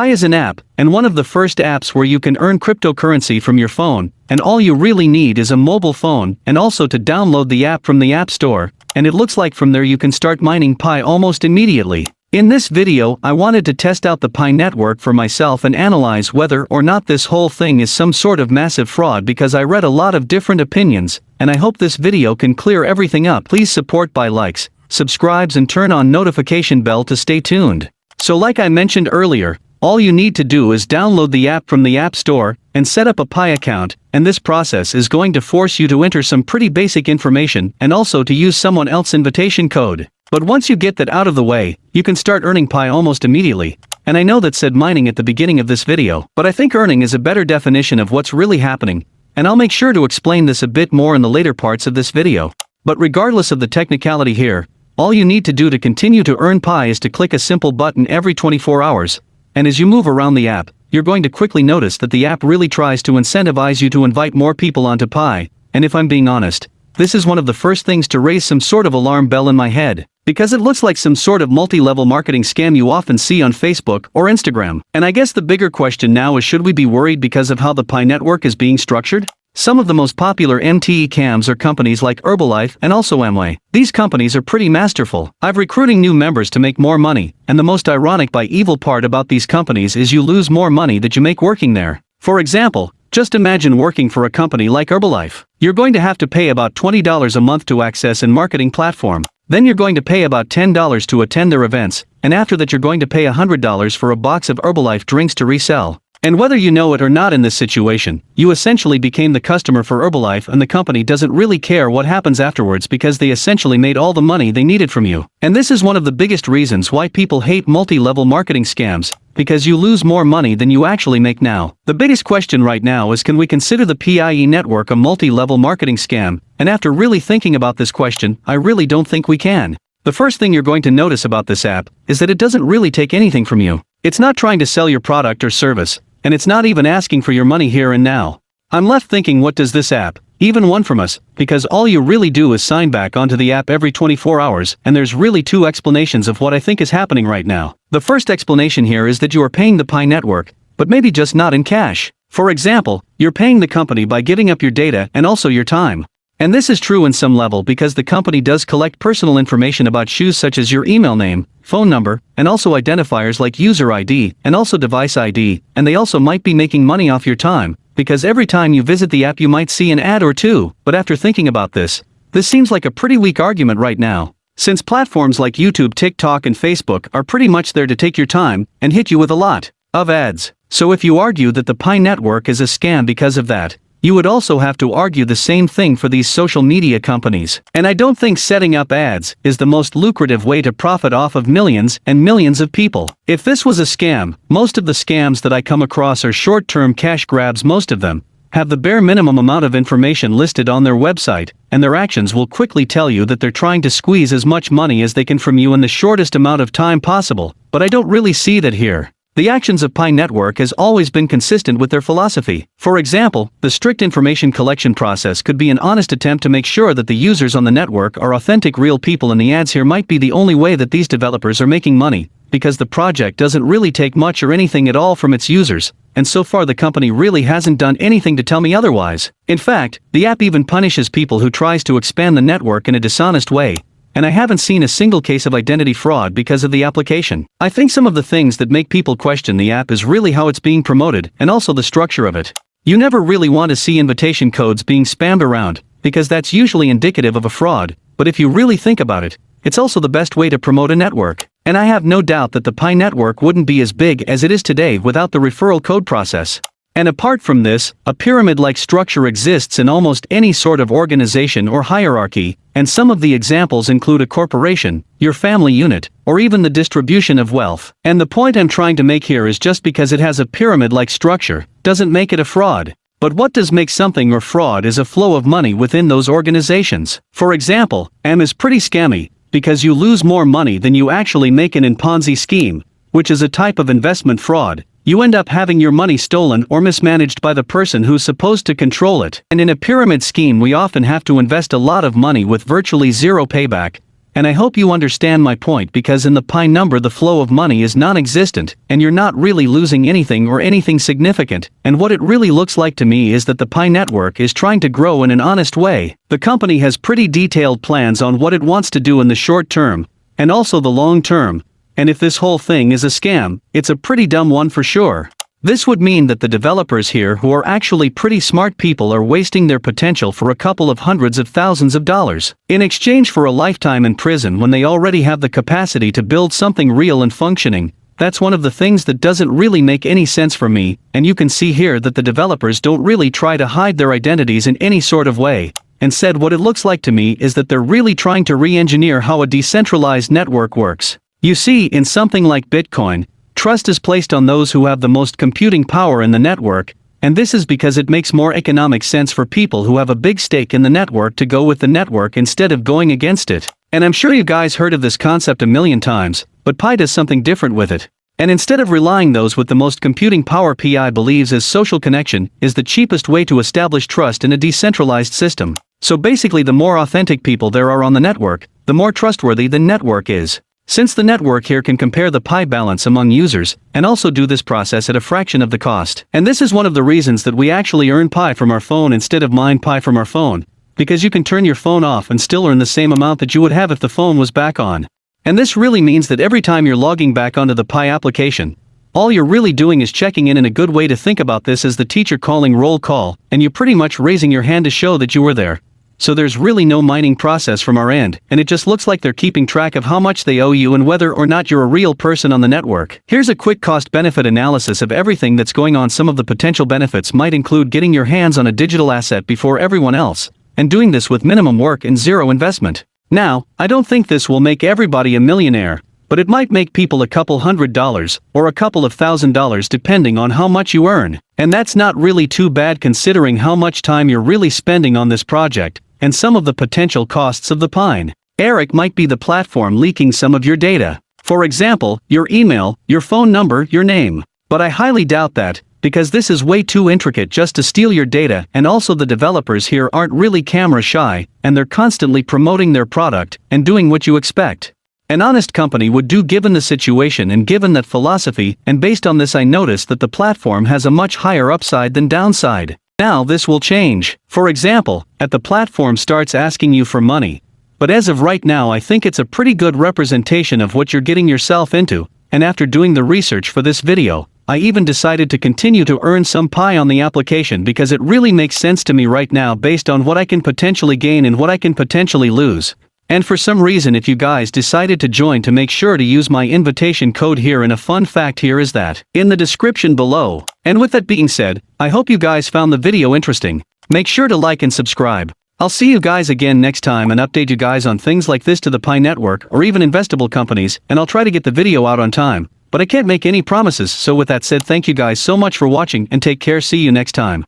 Pi is an app, and one of the first apps where you can earn cryptocurrency from your phone, and all you really need is a mobile phone and also to download the app from the App Store, and it looks like from there you can start mining Pi almost immediately. In this video, I wanted to test out the Pi network for myself and analyze whether or not this whole thing is some sort of massive fraud because I read a lot of different opinions, and I hope this video can clear everything up. Please support by likes, subscribes and turn on notification bell to stay tuned. So like I mentioned earlier, all you need to do is download the app from the App Store and set up a Pi account, and this process is going to force you to enter some pretty basic information and also to use someone else's invitation code. But once you get that out of the way, you can start earning Pi almost immediately. And I know that said mining at the beginning of this video, but I think earning is a better definition of what's really happening, and I'll make sure to explain this a bit more in the later parts of this video. But regardless of the technicality here, all you need to do to continue to earn Pi is to click a simple button every 24 hours. And as you move around the app, you're going to quickly notice that the app really tries to incentivize you to invite more people onto Pi, and if I'm being honest, this is one of the first things to raise some sort of alarm bell in my head, because it looks like some sort of multi-level marketing scam you often see on Facebook or Instagram. And I guess the bigger question now is, should we be worried because of how the Pi network is being structured? Some of the most popular MTE cams are companies like Herbalife and also Amway. These companies are pretty masterful. I've recruiting new members to make more money, and the most ironic by evil part about these companies is you lose more money that you make working there. For example, just imagine working for a company like Herbalife. You're going to have to pay about $20 a month to access and marketing platform. Then you're going to pay about $10 to attend their events, and after that you're going to pay $100 for a box of Herbalife drinks to resell. And whether you know it or not in this situation, you essentially became the customer for Herbalife, and the company doesn't really care what happens afterwards because they essentially made all the money they needed from you. And this is one of the biggest reasons why people hate multi-level marketing scams, because you lose more money than you actually make now. The biggest question right now is, can we consider the PIE network a multi-level marketing scam? And after really thinking about this question, I really don't think we can. The first thing you're going to notice about this app is that it doesn't really take anything from you. It's not trying to sell your product or service, and it's not even asking for your money here and now. I'm left thinking, what does this app even want from us? Because all you really do is sign back onto the app every 24 hours, and there's really two explanations of what I think is happening right now. The first explanation here is that you are paying the Pi network, but maybe just not in cash. For example, you're paying the company by giving up your data and also your time. And this is true in some level because the company does collect personal information about you, such as your email name, phone number, and also identifiers like user ID and also device ID, and they also might be making money off your time, because every time you visit the app you might see an ad or two. But after thinking about this seems like a pretty weak argument right now, since platforms like YouTube, TikTok and Facebook are pretty much there to take your time and hit you with a lot of ads. So if you argue that the Pi network is a scam because of that, you would also have to argue the same thing for these social media companies. And I don't think setting up ads is the most lucrative way to profit off of millions and millions of people. If this was a scam, most of the scams that I come across are short-term cash grabs. Most of them have the bare minimum amount of information listed on their website, and their actions will quickly tell you that they're trying to squeeze as much money as they can from you in the shortest amount of time possible. But I don't really see that here. The actions of Pi network has always been consistent with their philosophy. For example, the strict information collection process could be an honest attempt to make sure that the users on the network are authentic real people, and the ads here might be the only way that these developers are making money, because the project doesn't really take much or anything at all from its users, and so far the company really hasn't done anything to tell me otherwise. In fact, the app even punishes people who tries to expand the network in a dishonest way. And I haven't seen a single case of identity fraud because of the application. I think some of the things that make people question the app is really how it's being promoted and also the structure of it. You never really want to see invitation codes being spammed around, because that's usually indicative of a fraud, but if you really think about it, it's also the best way to promote a network. And I have no doubt that the Pi network wouldn't be as big as it is today without the referral code process. And apart from this, a pyramid-like structure exists in almost any sort of organization or hierarchy, and some of the examples include a corporation, your family unit, or even the distribution of wealth. And the point I'm trying to make here is, just because it has a pyramid-like structure doesn't make it a fraud. But what does make something a fraud is a flow of money within those organizations. For example, AM is pretty scammy, because you lose more money than you actually make in a Ponzi scheme, which is a type of investment fraud. You end up having your money stolen or mismanaged by the person who's supposed to control it. And in a pyramid scheme we often have to invest a lot of money with virtually zero payback, And I hope you understand my point, because in the pi number the flow of money is non-existent, and you're not really losing anything or anything significant, and what it really looks like to me is that the pi network is trying to grow in an honest way. The company has pretty detailed plans on what it wants to do in the short term, and also the long term, and if this whole thing is a scam, it's a pretty dumb one for sure. This would mean that the developers here, who are actually pretty smart people, are wasting their potential for a couple of hundreds of thousands of dollars in exchange for a lifetime in prison when they already have the capacity to build something real and functioning. That's one of the things that doesn't really make any sense for me, and you can see here that the developers don't really try to hide their identities in any sort of way. Instead, what it looks like to me is that they're really trying to re-engineer how a decentralized network works. You see, in something like Bitcoin, trust is placed on those who have the most computing power in the network, and this is because it makes more economic sense for people who have a big stake in the network to go with the network instead of going against it. And I'm sure you guys heard of this concept a million times, but Pi does something different with it. And instead of relying those with the most computing power, Pi believes as social connection is the cheapest way to establish trust in a decentralized system. So basically, the more authentic people there are on the network, the more trustworthy the network is. Since the network here can compare the pi balance among users, and also do this process at a fraction of the cost. And this is one of the reasons that we actually earn pi from our phone instead of mine pi from our phone, because you can turn your phone off and still earn the same amount that you would have if the phone was back on. And this really means that every time you're logging back onto the pi application, all you're really doing is checking in. And a good way to think about this is the teacher calling roll call, and you're pretty much raising your hand to show that you were there. So there's really no mining process from our end, and it just looks like they're keeping track of how much they owe you and whether or not you're a real person on the network. Here's a quick cost-benefit analysis of everything that's going on. Some of the potential benefits might include getting your hands on a digital asset before everyone else, and doing this with minimum work and zero investment. Now, I don't think this will make everybody a millionaire, but it might make people a couple $100 or a couple of $1,000 depending on how much you earn. And that's not really too bad considering how much time you're really spending on this project, and some of the potential costs of the Pine. Eric might be the platform leaking some of your data. For example, your email, your phone number, your name. But I highly doubt that, because this is way too intricate just to steal your data, and also the developers here aren't really camera shy, and they're constantly promoting their product and doing what you expect an honest company would do given the situation and given that philosophy, and based on this I noticed that the platform has a much higher upside than downside. Now this will change. For example, the platform starts asking you for money. But as of right now I think it's a pretty good representation of what you're getting yourself into, and after doing the research for this video, I even decided to continue to earn some pi on the application because it really makes sense to me right now based on what I can potentially gain and what I can potentially lose. And for some reason, if you guys decided to join, to make sure to use my invitation code here, and a fun fact here is that in the description below. And with that being said, I hope you guys found the video interesting. Make sure to like and subscribe. I'll see you guys again next time and update you guys on things like this to the Pi network or even investable companies, and I'll try to get the video out on time, but I can't make any promises. So with that said, thank you guys so much for watching and take care. See you next time.